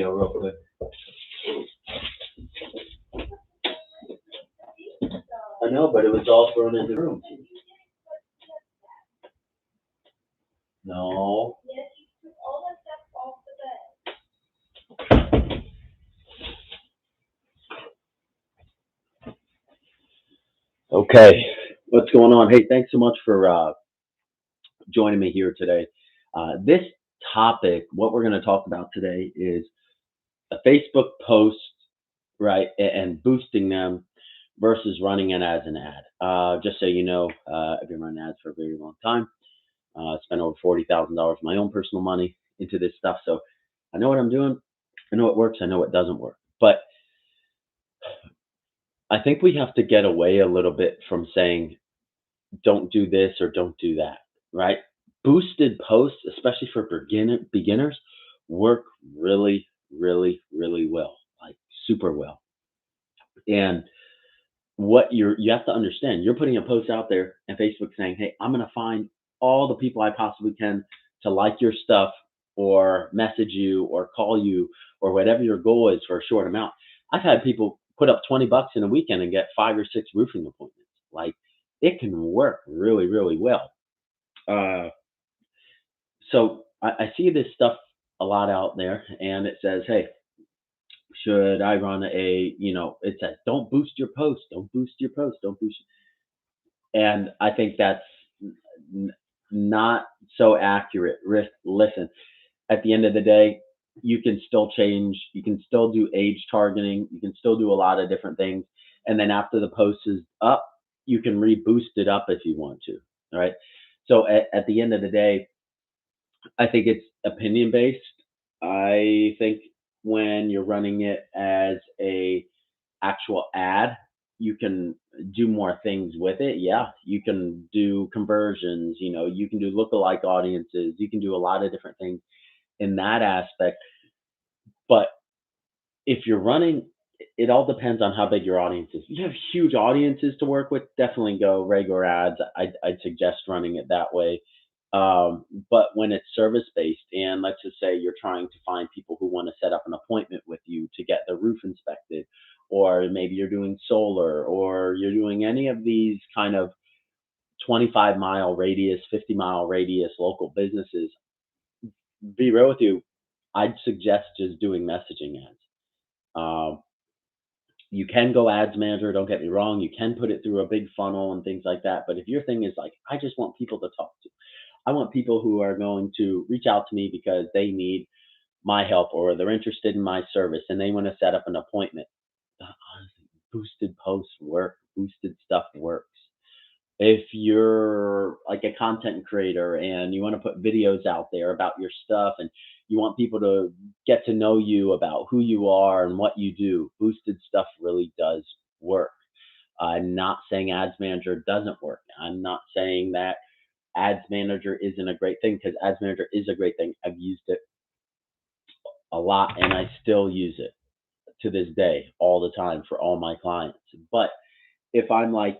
video real quick. I know, but it was all thrown in the room. No. Okay, what's going on? Hey, thanks so much for joining me here today. This topic, what we're going to talk about today is a Facebook post, right, and boosting them versus running it as an ad. Just so you know, I've been running ads for a very long time. Spent over $40,000 of my own personal money into this stuff, so I know what I'm doing. I know what works. I know what doesn't work. But I think we have to get away a little bit from saying don't do this or don't do that, right? Boosted posts, especially for beginners, work really, really, really well, like super well. And what you have to understand, you're putting a post out there and Facebook saying, hey, I'm going to find all the people I possibly can to like your stuff or message you or call you or whatever your goal is for a short amount. I've had people put up $20 in a weekend and get 5 or 6 roofing appointments. Like, it can work really, really well. So I see this stuff a lot out there, and it says, hey, should I run it says, don't boost your post, don't boost your post, don't boost. And I think that's not so accurate. Listen, at the end of the day, you can still change, you can still do age targeting, you can still do a lot of different things. And then after the post is up, you can reboost it up if you want to. All right. So at the end of the day, I think it's opinion based. I think when you're running it as a actual ad, you can do more things with it. Yeah, you can do conversions, you can do lookalike audiences, you can do a lot of different things in that aspect. But if you're running, it all depends on how big your audience is. If you have huge audiences to work with, definitely go regular ads. I'd suggest running it that way. But when it's service based, and let's just say you're trying to find people who want to set up an appointment with you to get the roof inspected, or maybe you're doing solar, or you're doing any of these kind of 25-mile radius, 50-mile radius local businesses, be real with you, I'd suggest just doing messaging ads. You can go ads manager, don't get me wrong. You can put it through a big funnel and things like that. But if your thing is like, I just want people to talk to, I want people who are going to reach out to me because they need my help or they're interested in my service and they want to set up an appointment. Honestly, boosted posts work, boosted stuff works. If you're like a content creator and you want to put videos out there about your stuff and you want people to get to know you about who you are and what you do, boosted stuff really does work. I'm not saying ads manager doesn't work. I'm not saying that ads manager isn't a great thing, because ads manager is a great thing. I've used it a lot and I still use it to this day all the time for all my clients. But if I'm like,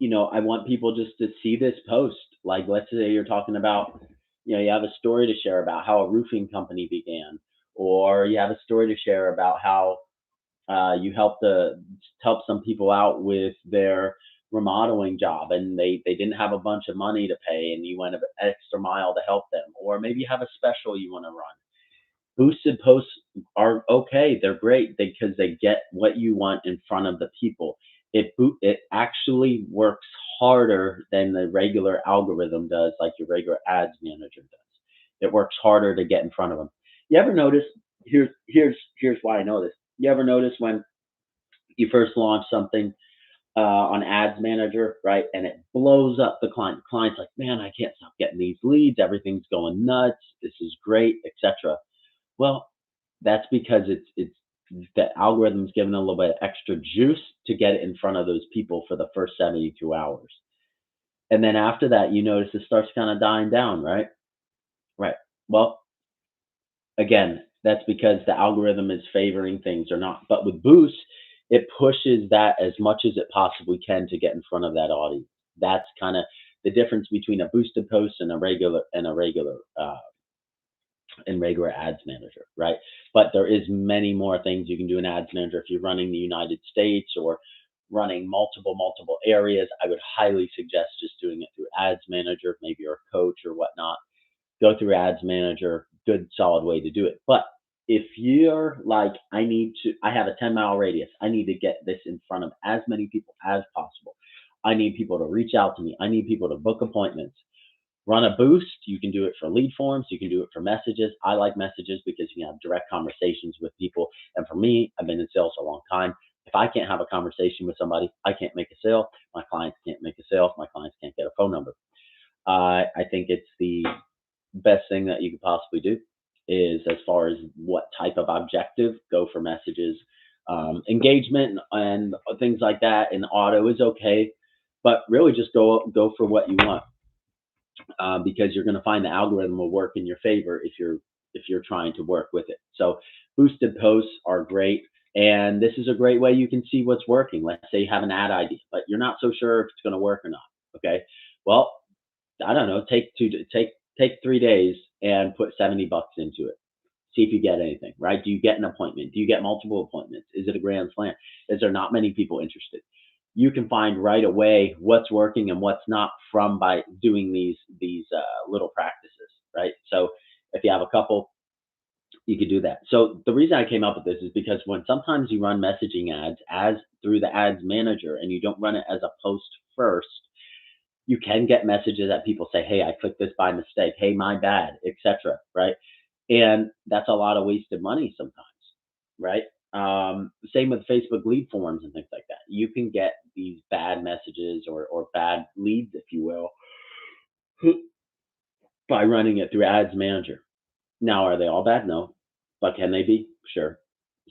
I want people just to see this post. Like, let's say you're talking about, you have a story to share about how a roofing company began, or you have a story to share about how you help some people out with their remodeling job and they didn't have a bunch of money to pay and you went an extra mile to help them, or maybe you have a special you want to run. Boosted posts are okay. They're great because they get what you want in front of the people. It actually works harder than the regular algorithm does, like your regular ads manager does. It works harder to get in front of them. You ever notice? Here's why I know this. You ever notice when you first launch something on Ads Manager, right, and it blows up the client? The client's like, man, I can't stop getting these leads. Everything's going nuts. This is great, etc. Well, that's because it's the algorithm's given a little bit of extra juice to get it in front of those people for the first 72 hours. And then after that, you notice it starts kind of dying down, right? Right. Well, again, that's because the algorithm is favoring things or not. But with Boost, it pushes that as much as it possibly can to get in front of that audience. That's kind of the difference between a boosted post and a regular in regular ads manager, right? But there is many more things you can do in ads manager. If you're running the United States or running multiple areas, I would highly suggest just doing it through ads manager. Maybe you're a coach or whatnot, go through ads manager. Good solid way to do it. But if you're like, I have a 10-mile radius, I need to get this in front of as many people as possible, I need people to reach out to me, I need people to book appointments, run a boost. You can do it for lead forms. You can do it for messages. I like messages because you can have direct conversations with people. And for me, I've been in sales a long time. If I can't have a conversation with somebody, I can't make a sale. My clients can't make a sale. My clients can't get a phone number. I think it's the best thing that you could possibly do is, as far as what type of objective, go for messages. Engagement and things like that and auto is okay, but really just go for what you want, because you're going to find the algorithm will work in your favor if you're trying to work with it. So boosted posts are great, and this is a great way you can see what's working. Let's say you have an ad idea, but you're not so sure if it's going to work or not. Okay, well, I don't know. Take 3 days and put $70 into it. See if you get anything. Right? Do you get an appointment? Do you get multiple appointments? Is it a grand slam? Is there not many people interested? You can find right away what's working and what's not from by doing these little practices, right? So if you have a couple, you could do that. So the reason I came up with this is because when sometimes you run messaging ads as through the ads manager and you don't run it as a post first, you can get messages that people say, "Hey, I clicked this by mistake. Hey, my bad," etc. Right? And that's a lot of wasted money sometimes, right? Same with Facebook lead forms and things like that. You can get these bad messages or bad leads, if you will, by running it through Ads Manager. Now, are they all bad? No. But can they be? Sure.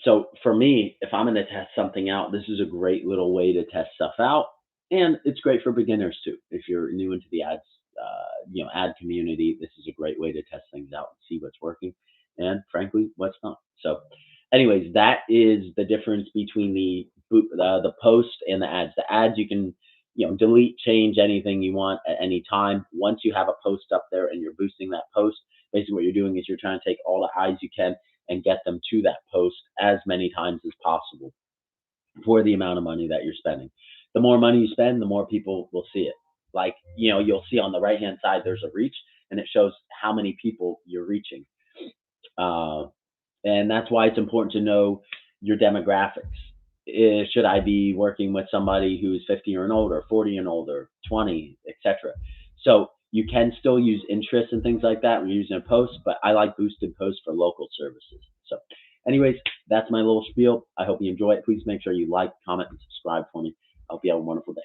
So for me, if I'm going to test something out, this is a great little way to test stuff out. And it's great for beginners too. If you're new into the ads, ad community, this is a great way to test things out and see what's working and frankly, what's not. So anyways, that is the difference between the post and the ads. The ads you can delete, change anything you want at any time. Once you have a post up there and you're boosting that post, basically what you're doing is you're trying to take all the eyes you can and get them to that post as many times as possible for the amount of money that you're spending. The more money you spend, the more people will see it. Like, you'll see on the right hand side there's a reach, and it shows how many people you're reaching. Uh, and that's why it's important to know your demographics. Should I be working with somebody who's 50 and older, 40 and older, 20, etc.? So you can still use interests and things like that when you're using a post, but I like boosted posts for local services. So, anyways, that's my little spiel. I hope you enjoy it. Please make sure you like, comment, and subscribe for me. I hope you have a wonderful day.